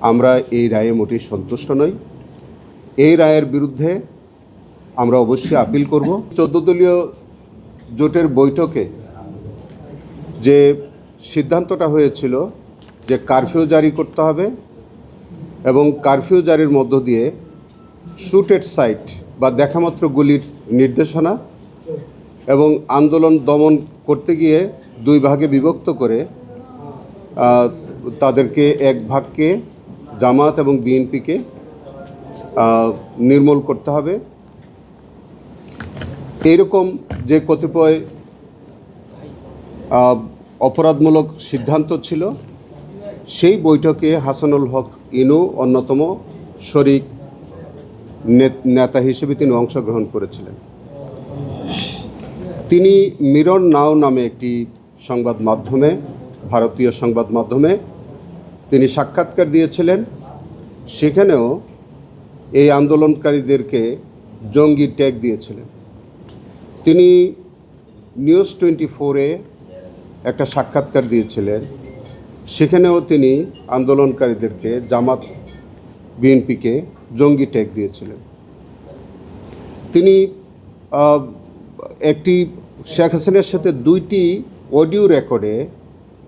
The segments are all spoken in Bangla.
আমরা এই রায়ে মোটেই সন্তুষ্ট নই। এই রায়ের বিরুদ্ধে আমরা অবশ্যই আপিল করব। 14 দলীয় জোটের বৈঠকে যে সিদ্ধান্তটা হয়েছিল যে কারফিউ জারি করতে হবে এবং কারফিউ জারির মধ্য দিয়ে শুট এট সাইট বা দেখামাত্র গুলির নির্দেশনা এবং আন্দোলন দমন করতে গিয়ে দুই ভাগে বিভক্ত করে তাদেরকে এক ভাগকে জামাত এবং বিএনপিকে নির্মূল করতে হবে, এইরকম যে কতিপয় অপরাধমূলক সিদ্ধান্ত ছিল, সেই বৈঠকে হাসানুল হক ইনু অন্যতম শরিক নেতা হিসেবে তিনি অংশগ্রহণ করেছিলেন। তিনি মিরর নাও নামে একটি সংবাদ মাধ্যমে, ভারতীয় সংবাদ মাধ্যমে তিনি সাক্ষাৎকার দিয়েছিলেন। সেখানেও এই আন্দোলনকারীদেরকে জঙ্গি ট্যাগ দিয়েছিলেন। তিনি নিউজ 24-এ একটা সাক্ষাৎকার দিয়েছিলেন, সেখানেও তিনি আন্দোলনকারীদেরকে, জামাত বিএনপিকে জঙ্গি ট্যাগ দিয়েছিলেন। তিনি একটি শেখ হাসিনার সাথে 2টি অডিও রেকর্ডে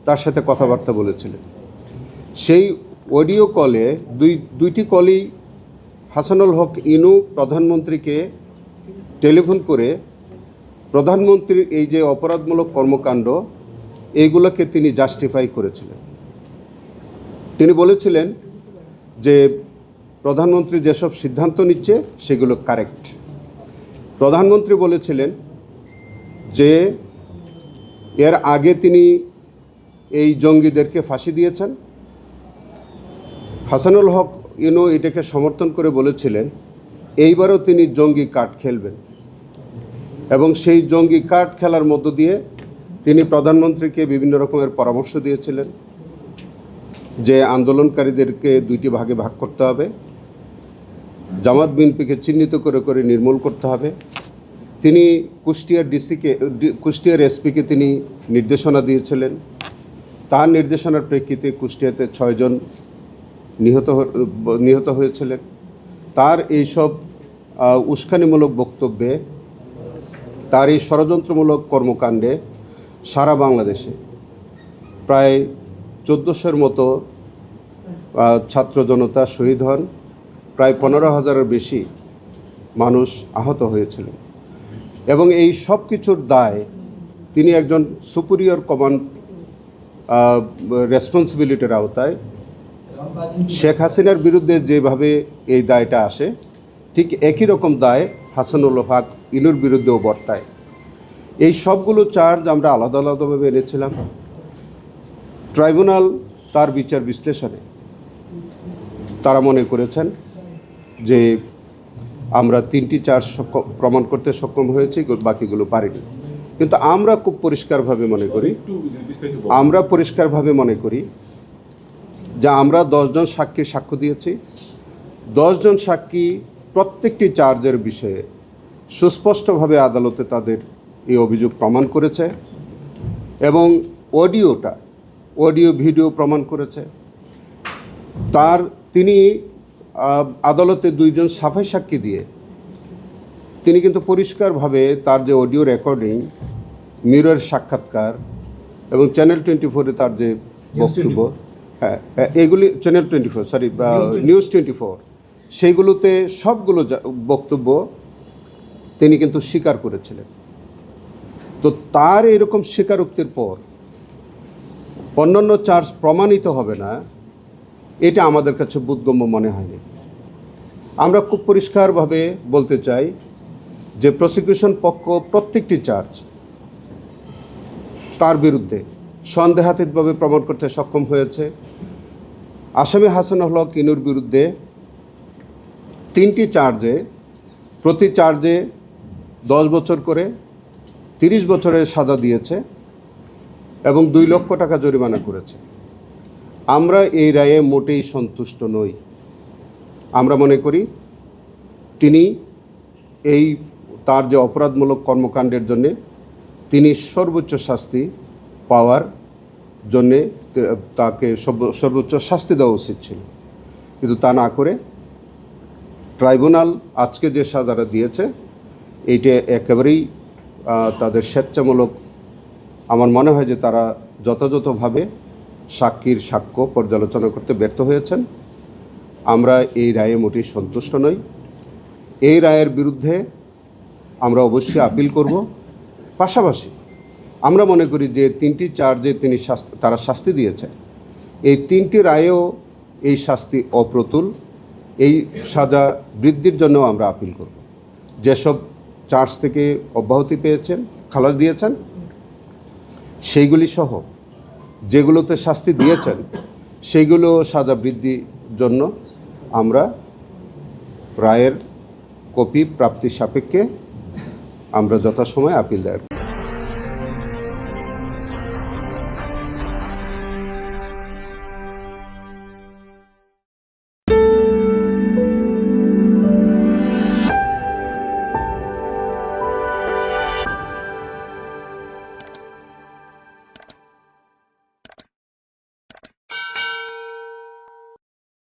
তার সাথে কথাবার্তা বলেছিলেন। সেই অডিও কলে দুইটি কলেই হাসানুল হক ইনু প্রধানমন্ত্রীকে টেলিফোন করে প্রধানমন্ত্রীর এই যে অপরাধমূলক কর্মকাণ্ড, এইগুলোকে তিনি জাস্টিফাই করেছিলেন। তিনি বলেছিলেন যে প্রধানমন্ত্রী যেসব সিদ্ধান্ত নিচ্ছে সেগুলো কারেক্ট। প্রধানমন্ত্রী বলেছিলেন যে এর আগে তিনি এই জঙ্গিদেরকে ফাঁসি দিয়েছেন। হাসানুল হক ইনু এটাকে সমর্থন করে বলেছিলেন এইবারও তিনি জঙ্গি কার্ড খেলবেন এবং সেই জঙ্গি কার্ড খেলার মধ্য দিয়ে তিনি প্রধানমন্ত্রীকে বিভিন্ন রকমের পরামর্শ দিয়েছিলেন যে আন্দোলনকারীদেরকে 2টি ভাগে ভাগ করতে হবে, জামাত বিএনপিকে চিহ্নিত করে করে নির্মূল করতে হবে। তিনি কুষ্টিয়ার এসপিকে তিনি নির্দেশনা দিয়েছিলেন। তার নির্দেশনার প্রেক্ষিতে কুষ্টিয়াতে 6 জন নিহত হয়েছিলেন। তার এইসব উস্কানিমূলক বক্তব্যে, তার এই ষড়যন্ত্রমূলক কর্মকাণ্ডে সারা বাংলাদেশে প্রায় 1400-এর মতো ছাত্র জনতা শহীদ হন, প্রায় 15,000-এর বেশি মানুষ আহত হয়েছিলেন। এবং এই সব কিছুর দায় তিনি একজন সুপিরিয়র কমান্ড রেসপন্সিবিলিটির আওতায় শেখ হাসিনার বিরুদ্ধে যেভাবে এই দায়টা আসে, ঠিক একই রকম দায় হাসানুল হক ইনুর বিরুদ্ধেও বর্তায়। এই সবগুলো চার্জ আমরা আলাদা আলাদাভাবে এনেছিলাম। ট্রাইব্যুনাল তার বিচার বিশ্লেষণে তারা মনে করেছেন যে আমরা 3টি চার্জ প্রমাণ করতে সক্ষম হয়েছি, বাকিগুলো পারিনি। কিন্তু আমরা খুব পরিষ্কারভাবে মনে করি যে আমরা 10 জন সাক্ষীর সাক্ষ্য দিয়েছি। 10 জন সাক্ষী প্রত্যেকটি চার্জের বিষয়ে সুস্পষ্টভাবে আদালতে তাদের এই অভিযোগ প্রমাণ করেছে এবং অডিও ভিডিও প্রমাণ করেছে। তিনি আদালতে 2 জন সাফাই সাক্ষী দিয়ে তিনি কিন্তু পরিষ্কারভাবে তার যে অডিও রেকর্ডিং, মিরর সাক্ষাৎকার এবং চ্যানেল 24-এ তার যে বক্তব্য, এগুলি চ্যানেল 24 নিউজ 24, সেইগুলোতে সবগুলো বক্তব্য তিনি কিন্তু স্বীকার করেছিলেন। তো তার এরকম স্বীকারোক্তির পর অন্যান্য চার্জ প্রমাণিত হবে না, এটা আমাদের কাছে বোধগম্য মনে হয়নি। আমরা খুব পরিষ্কারভাবে বলতে চাই যে প্রসিকিউশন পক্ষ প্রত্যেকটি চার্জ তার বিরুদ্ধে সন্দেহাতীতভাবে প্রমাণ করতে সক্ষম হয়েছে। আসামি হাসানুল হক ইনুর বিরুদ্ধে 3টি চার্জে, প্রতি চার্জে 10 বছর করে 30 বছরের সাজা দিয়েছে এবং 2 লক্ষ টাকা জরিমানা করেছে। আমরা এই রায়ে মোটেই সন্তুষ্ট নই। আমরা মনে করি তিনি তার যে অপরাধমূলক কর্মকাণ্ডের জন্যে তিনি সর্বোচ্চ শাস্তি পাওয়ার জন্যে তাকে সর্বোচ্চ শাস্তি দেওয়া উচিত ছিল। কিন্তু তা না করে ট্রাইব্যুনাল আজকে যে সাজাটা দিয়েছে এইটা একেবারেই তাদের স্বেচ্ছামূলক। আমার মনে হয় যে তারা যথাযথভাবে সাক্ষীর সাক্ষ্য পর্যালোচনা করতে ব্যর্থ হয়েছেন। আমরা এই রায়ে মোটেই সন্তুষ্ট নই। এই রায়ের বিরুদ্ধে আমরা অবশ্যই আপিল করব। পাশাপাশি আমরা মনে করি যে 3টি চার্জে তারা শাস্তি দিয়েছে, এই 3টি রায়েও এই শাস্তি অপ্রতুল। এই সাজা বৃদ্ধির জন্য আমরা আপিল করব। যেসব চার্জ থেকে অব্যাহতি পেয়েছেন, খালাস দিয়েছেন, সেইগুলি সহ যেগুলোতে শাস্তি দিয়েছেন সেইগুলো সাজা বৃদ্ধির জন্য আমরা রায়ের কপি প্রাপ্তির সাপেক্ষে আমরা যথাসময়ে আপিল দায়ের